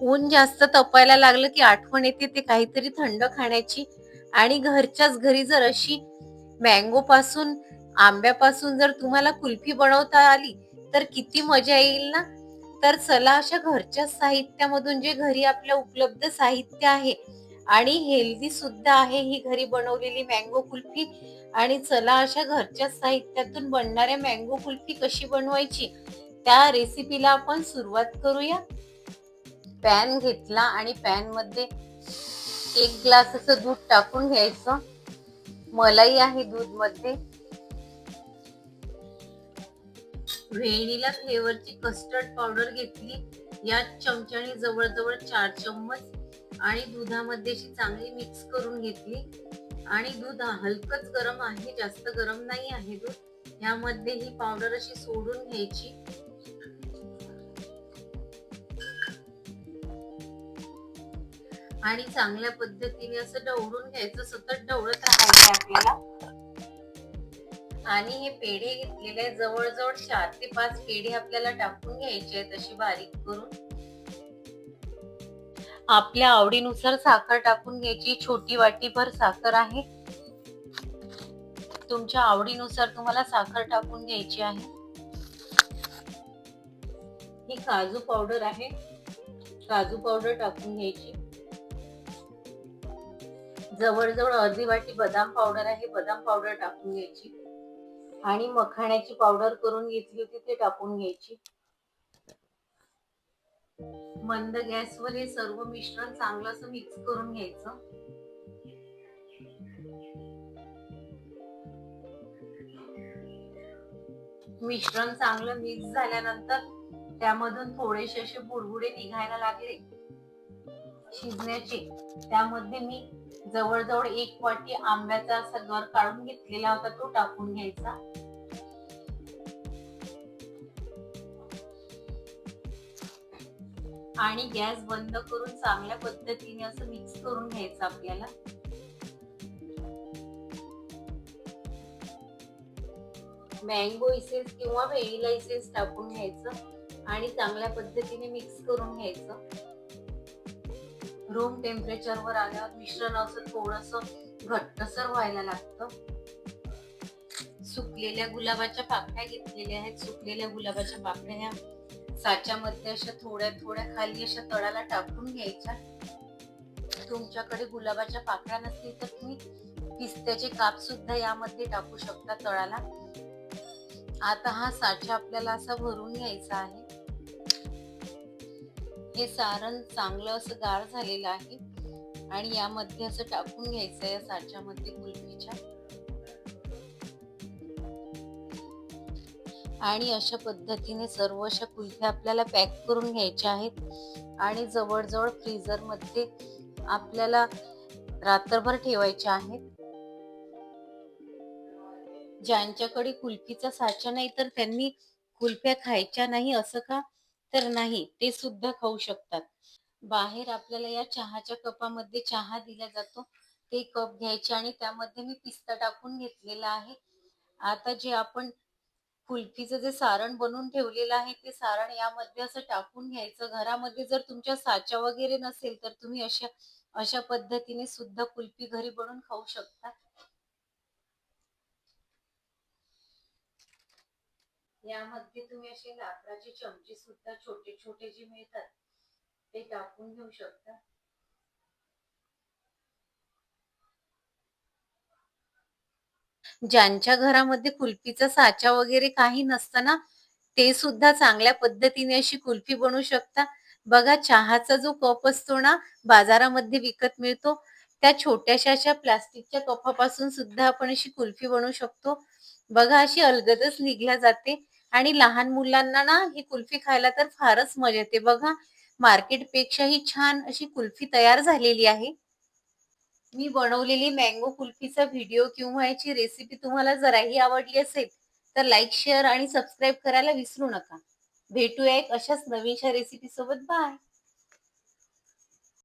ऊन जास्त तपायला लागलं की आठवण येते ते काहीतरी थंड खाण्याची. आणि घरच्याच घरी जर अशी मँगो पासून, आंब्यापासून जर तुम्हाला कुल्फी बनवता आली तर किती मजा येईल ना. तर चला, अशा घरच्या साहित्यामधून, जे घरी आपल्या उपलब्ध साहित्य आहे आणि हेल्दी सुद्धा आहे ही घरी बनवलेली मँगो कुल्फी. आणि चला, अशा घरच्या साहित्यातून बनणाऱ्या मँगो कुल्फी कशी बनवायची त्या रेसिपीला आपण सुरुवात करूया. पॅन घेतला आणि पॅन मध्ये 1 ग्लास असं दूध टाकून घ्यायचं. मलाई आहे दूध मध्ये. व्हेनिला फ्लेवरची कस्टर्ड पावडर घेतली. या चमच्याने जवळजवळ 4 चम्मच. आणि दुधामध्ये अशी चांगली मिक्स करून घेतली. आणि दूध हलकच गरम आहे, जास्त गरम नाही आहे दूध. यामध्ये ही पावडर अशी सोडून घ्यायची. आणि चांगल्या पद्धतीने असं ढवळून घ्यायचं, सतत ढवळत राहायचं आपल्याला. आणि हे पेढे घेतलेले जवळजवळ 4 ते 5 पेढे आपल्याला टाकून घ्यायचे आहेत अशी बारीक करून. आपल्या आवडीनुसार साखर टाकून घ्यायची. छोटी वाटीभर साखर आहे. तुमच्या आवडीनुसार तुम्हाला साखर टाकून घ्यायची आहे. ही काजू पावडर आहे, काजू पावडर टाकून घ्यायची. जवळजवळ अर्धी वाटी बदाम पावडर आहे, बदाम पावडर टाकून घ्यायची. आणि मखाण्याची पावडर करून घेतली होती ते टाकून घ्यायची. मंद गॅसवर हे सर्व मिश्रण चांगलं असं मिक्स करून घ्यायचं. मिश्रण चांगलं मिक्स झाल्यानंतर त्यामधून थोडेसे असे बुडबुडे निघायला लागले शिजण्याचे. त्यामध्ये मी जवळजवळ 1 वाटी आंब्याचा असा गर काढून घेतलेला होता तो टाकून घ्यायचा. आणि गॅस बंद करून चांगल्या पद्धतीने असं मिक्स करून घ्यायचं आपल्याला. मँगो इसेन्स किंवा व्हॅनिला इसेन्स टाकून घ्यायचं आणि चांगल्या पद्धतीने मिक्स करून घ्यायचं. रूम टेम्परेचरवर आल्यावर मिश्रण असं थोडंसं घट्टसर व्हायला लागतं. सुकलेल्या गुलाबाच्या पाकळ्या घेतलेल्या आहेत. सुकलेल्या गुलाबाच्या पाकळ्या ह्या साच्यामध्ये अशा थोड्या थोड्या खाली अशा तळाला टाकून घ्यायच्या. तुमच्याकडे गुलाबाच्या पाकळ्या नसतील तर तुम्ही पिस्त्याचे काप सुद्धा यामध्ये टाकू शकता तळाला. आता हा साचा आपल्याला असा भरून घ्यायचा आहे. हे सारण चांगलं असं गार झालेलं आहे आणि यामध्ये असं टाकून घ्यायचं या साच्यामध्ये कुल्फीच्या. आणि अशा पद्धतीने सर्व अशा कुल्फ्या आपल्याला पॅक करून घ्यायच्या आहेत आणि जवळजवळ फ्रीजर मध्ये आपल्याला रात्रभर ठेवायच्या आहेत. ज्यांच्याकडे कुल्फीचा साचा नाही तर त्यांनी कुल्फ्या खायच्या नाही असं का? तर नाही, ते सुद्धा खाऊ शकतात. बाहेर आपल्याला या चहाच्या कपामध्ये चहा दिला जातो, ते कप घ्यायचे आणि त्यामध्ये मी पिस्ता टाकून घेतलेला आहे. आता जे आपण कुल्फीचं जे सारण बनवून ठेवलेलं आहे ते सारण यामध्ये असं टाकून घ्यायचं. घरामध्ये जर तुमच्या साचा वगैरे नसेल तर तुम्ही अशा पद्धतीने सुद्धा कुल्फी घरी बनवून खाऊ शकता. यामध्ये तुम्ही असे लाकडाचे चमचे सुद्धा छोटे छोटे जे मिळतात ते टाकून घेऊ शकता. ज्यांच्या घरामध्ये कुल्फीचा साचा वगैरे काही नसतं ना, ते सुद्धा चांगल्या पद्धतीने अशी कुल्फी बनवू शकता. बघा, चहाचा जो कप असतो ना, बाजारामध्ये विकत मिळतो, त्या छोट्याशा अशा प्लास्टिकच्या कपापासून सुद्धा आपण अशी कुल्फी बनवू शकतो. बघा, अशी अलगदच निघल्या जाते आणि लहान मुलांना ना ही कुल्फी खायला तर फारच मजा येते. बघा, मार्केटपेक्षा ही छान अशी कुल्फी तयार झालेली आहे. मी बनवलेली मँगो कुल्फीचा व्हिडिओ किंवा याची रेसिपी तुम्हाला जराही आवडली असेल तर लाईक, शेअर आणि सबस्क्राईब करायला विसरू नका. भेटूया एक अशाच नवीनशा रेसिपी सोबत. बाय.